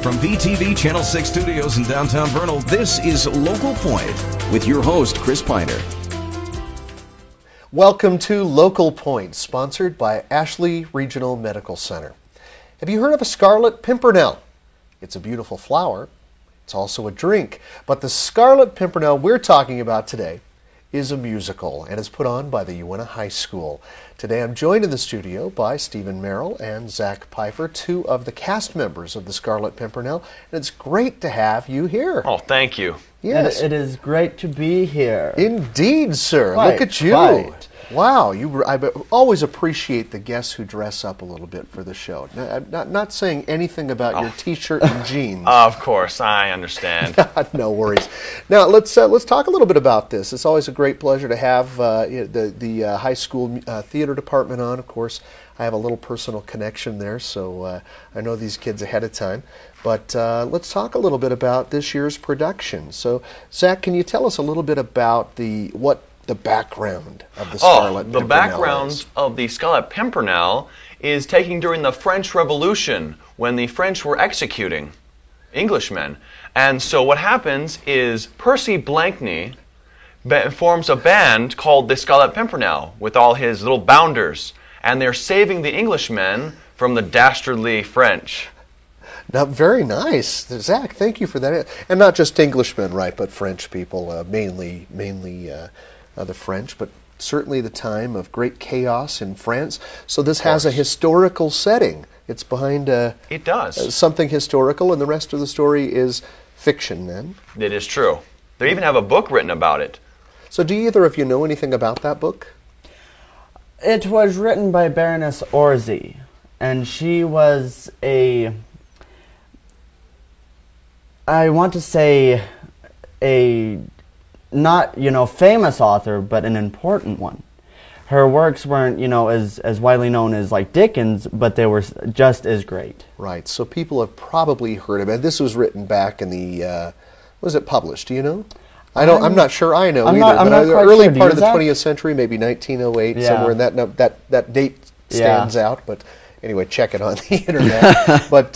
From VTV Channel 6 Studios in downtown Vernal, this is Local Point with your host, Chris Piner. Welcome to Local Point, sponsored by Ashley Regional Medical Center. Have you heard of a Scarlet Pimpernel? It's a beautiful flower. It's also a drink. But the Scarlet Pimpernel we're talking about today is a musical and is put on by the Uintah High School. Today I'm joined in the studio by Stephen Merrill and Zach Pfeiffer, two of the cast members of the Scarlet Pimpernel, and it's great to have you here. Oh, thank you. Yes. It is great to be here. Indeed, sir. Quite, Look at you. quite. Wow, I always appreciate the guests who dress up a little bit for the show. I'm not saying anything about your T-shirt and jeans. Of course, I understand. No worries. Now let's talk a little bit about this. It's always a great pleasure to have the high school theater department on. Of course, I have a little personal connection there, so I know these kids ahead of time. But let's talk a little bit about this year's production. So, Zach, can you tell us a little bit about the background of the Scarlet Pimpernel? The background of the Scarlet Pimpernel is taking during the French Revolution when the French were executing Englishmen. And so what happens is Percy Blakeney forms a band called the Scarlet Pimpernel with all his little bounders, and they're saving the Englishmen from the dastardly French. Now, very nice. Zach, thank you for that. And not just Englishmen, right, but French people, mainly the French, but certainly the time of great chaos in France. So this has a historical setting. It's behind It does. Something historical, and the rest of the story is fiction then. It is true. They even have a book written about it. So do either of you know anything about that book? It was written by Baroness Orczy, and she was I want to say a not, famous author, but an important one. Her works weren't, as widely known as like Dickens, but they were just as great. Right. So people have probably heard of it. This was written back in the was it published? Do you know? I'm not sure I know either. I'm not quite early sure. part of the 20th century, maybe 1908, somewhere in that date stands out. But anyway, check it on the internet. But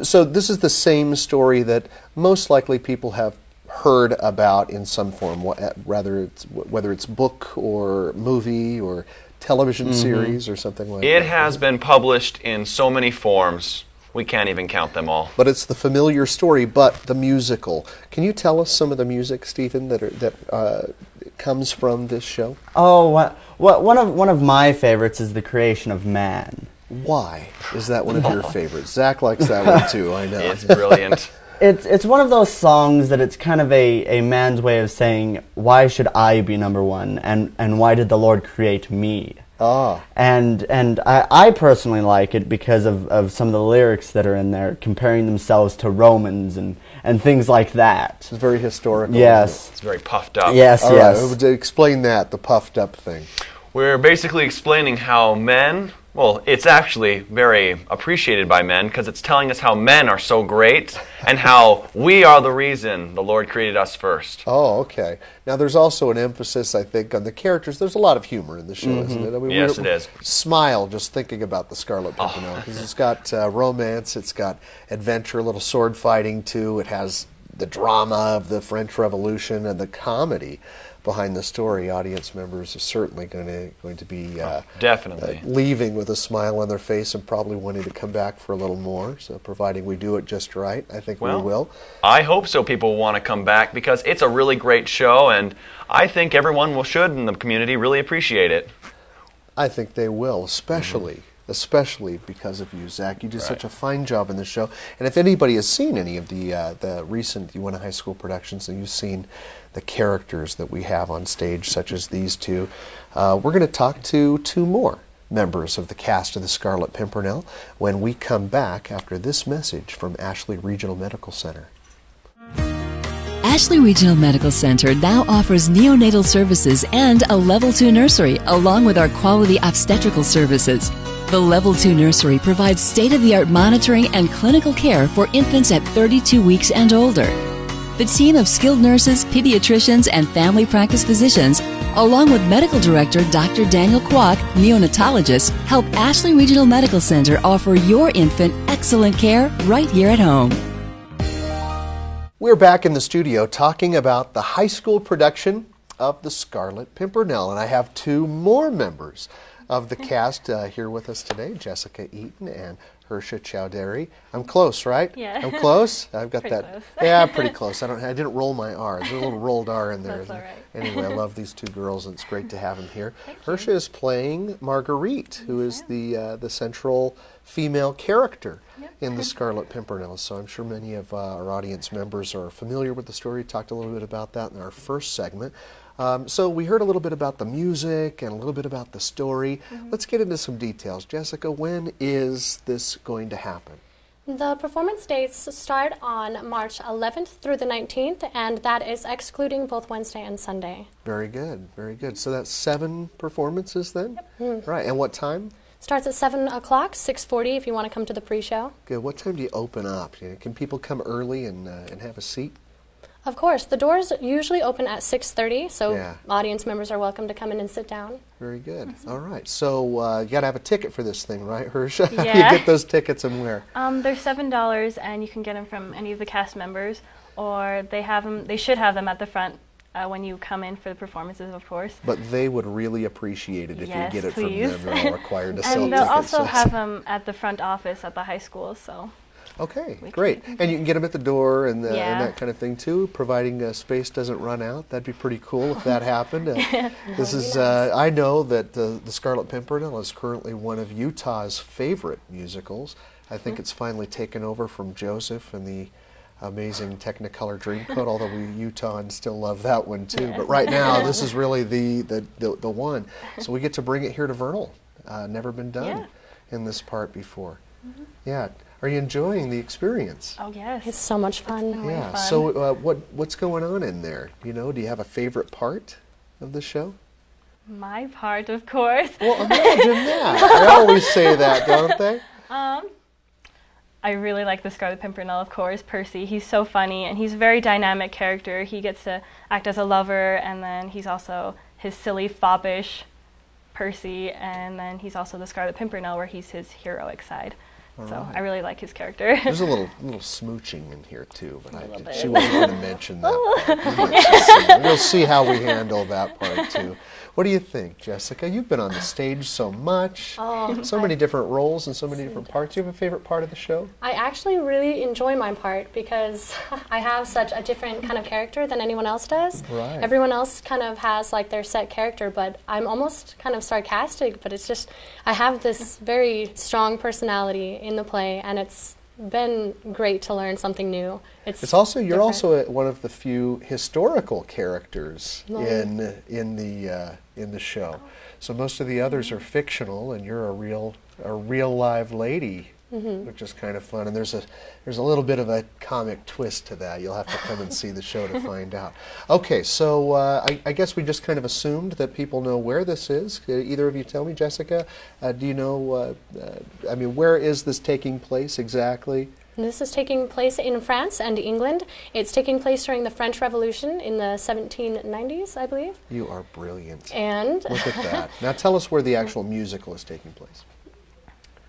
so this is the same story that most likely people have heard about in some form, whether it's book or movie or television series or something like that. It has been published in so many forms, we can't even count them all. But it's the familiar story, but the musical. Can you tell us some of the music, Stephen, that comes from this show? Oh, one of my favorites is The Creation of Man. Why is that one of your favorites? Zach likes that one too, I know. It's brilliant. It's one of those songs that it's kind of a man's way of saying, why should I be number one, and why did the Lord create me? Ah. And I personally like it because of some of the lyrics that are in there, comparing themselves to Romans and things like that. It's very historical. Yes. It's very puffed up. Yes, All yes. right, explain that, the puffed up thing. We're basically explaining how men, well, it's actually very appreciated by men because it's telling us how men are so great and how we are the reason the Lord created us first. Oh, okay. Now, there's also an emphasis, I think, on the characters. There's a lot of humor in the show, isn't it? I mean, Yes, it is. Smile just thinking about the Scarlet Pimpernel because it's got romance, it's got adventure, a little sword fighting too. It has the drama of the French Revolution and the comedy behind the story. Audience members are certainly going to be Definitely leaving with a smile on their face and probably wanting to come back for a little more. So providing we do it just right, I think we will. I hope so. People want to come back because it's a really great show, and I think everyone should in the community really appreciate it. I think they will, especially because of you, Zach. You do such a fine job in the show. And if anybody has seen any of the recent Uintah High School productions, and you've seen the characters that we have on stage, such as these two, we're going to talk to two more members of the cast of the Scarlet Pimpernel when we come back after this message from Ashley Regional Medical Center. Ashley Regional Medical Center now offers neonatal services and a Level 2 nursery, along with our quality obstetrical services. The Level 2 nursery provides state-of-the-art monitoring and clinical care for infants at 32 weeks and older. The team of skilled nurses, pediatricians, and family practice physicians, along with Medical Director Dr. Daniel Kwok, neonatologist, help Ashley Regional Medical Center offer your infant excellent care right here at home. We're back in the studio talking about the high school production of the Scarlet Pimpernel, and I have two more members of the cast here with us today, Jessica Eaton and Hersha Chowdhury. I'm close, right? Yeah. I'm close? I've got Pretty that. close. Yeah, pretty close. I didn't roll my R. There's a little rolled R in there. That's all right. Anyway, I love these two girls, and it's great to have them here. Thank you. Hersha is playing Marguerite, who is the central female character in the Scarlet Pimpernel. So I'm sure many of our audience members are familiar with the story. Talked a little bit about that in our first segment. So we heard a little bit about the music and a little bit about the story. Let's get into some details. Jessica, when is this going to happen? The performance dates start on March 11th through the 19th, and that is excluding both Wednesday and Sunday. Very good, very good. So that's 7 performances then? Right, and what time? Starts at 7 o'clock, 6:40 if you want to come to the pre-show. Good. What time do you open up? Can people come early and have a seat? Of course, the doors usually open at 6:30, so Yeah. audience members are welcome to come in and sit down. Very good. All right. So you got to have a ticket for this thing, right, Hersha? Yeah. You get those tickets and where? They're $7, and you can get them from any of the cast members, or they have them. They should have them at the front when you come in for the performances, of course. But they would really appreciate it if Yes, you get it please. from them. They're all required to sell And they'll tickets. also have them at the front office at the high school. So Okay, We great. And you can get them at the door and, and Yeah. that kind of thing too, providing space doesn't run out. That'd be pretty cool if that happened. This is, I know that the Scarlet Pimpernel is currently one of Utah's favorite musicals. I think it's finally taken over from Joseph and the amazing Technicolor Dreamcoat, although we Utahns still love that one too. But right now, this is really the one. So we get to bring it here to Vernal. Never been done in this part before. Yeah. Are you enjoying the experience? oh yes, It's so much fun. Yeah. fun. So what's going on in there? You know, do you have a favorite part of the show? my part, of course. Well, imagine that. They always say that, don't they? I really like the Scarlet Pimpernel, of course. Percy, he's so funny, and he's a very dynamic character. He gets to act as a lover, and then he's also his silly, foppish Percy, and then he's also the Scarlet Pimpernel, where he's his heroic side. So I really like his character. There's a little smooching in here too, but little she bit. wasn't going to mention that part. We'll see how we handle that part too. What do you think, Jessica? You've been on the stage so much, so many different roles and so many different parts. Do you have a favorite part of the show? I actually really enjoy my part because I have such a different kind of character than anyone else does. Right. Everyone else kind of has like their set character, but I'm almost kind of sarcastic, but it's just I have this very strong personality in the play, and it's been great to learn something new. It's also you're different. also one of the few historical characters Right. in the show. So most of the others are fictional, and you're a real live lady, which is kind of fun. And there's a little bit of a comic twist to that. You'll have to come and see the show to find out. Okay, so I guess we just kind of assumed that people know where this is. Either of you tell me, Jessica? Do you know? I mean, where is this taking place exactly? This is taking place in France and England. It's taking place during the French Revolution in the 1790s, I believe. You are brilliant. And Look at that. Now tell us where the actual musical is taking place.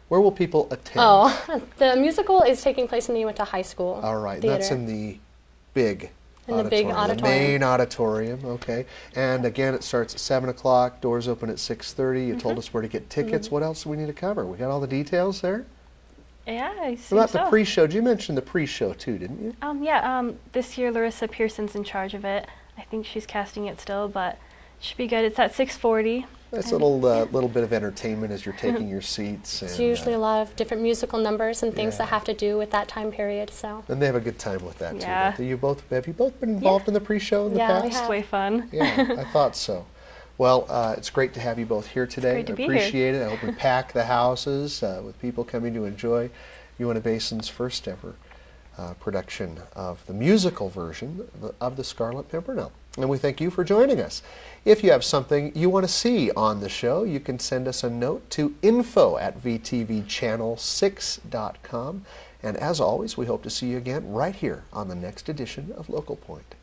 Where will people attend? the musical is taking place in the Uintah High School. All right, Theater. that's in the big In the big the auditorium. main auditorium, okay. And again, it starts at 7 o'clock, doors open at 6:30. You told us where to get tickets. What else do we need to cover? We got all the details there? Yeah, I What see. about the pre-show? You mentioned the pre-show too, didn't you? This year Larissa Pearson's in charge of it. I think she's casting it still, but it should be good. It's at 6:40. That's a little bit of entertainment as you're taking your seats. It's and, usually a lot of different musical numbers and things yeah. that have to do with that time period. So and they have a good time with that Yeah. too. Have you both been involved in the pre-show in the Yeah, we past? It's way fun. Yeah, I thought so. Well, it's great to have you both here today. great to I be here. appreciate it. I hope we pack the houses with people coming to enjoy Uintah Basin's first ever production of the musical version of the Scarlet Pimpernel. And we thank you for joining us. If you have something you want to see on the show, you can send us a note to info@vtvchannel6.com. And as always, we hope to see you again right here on the next edition of Local Point.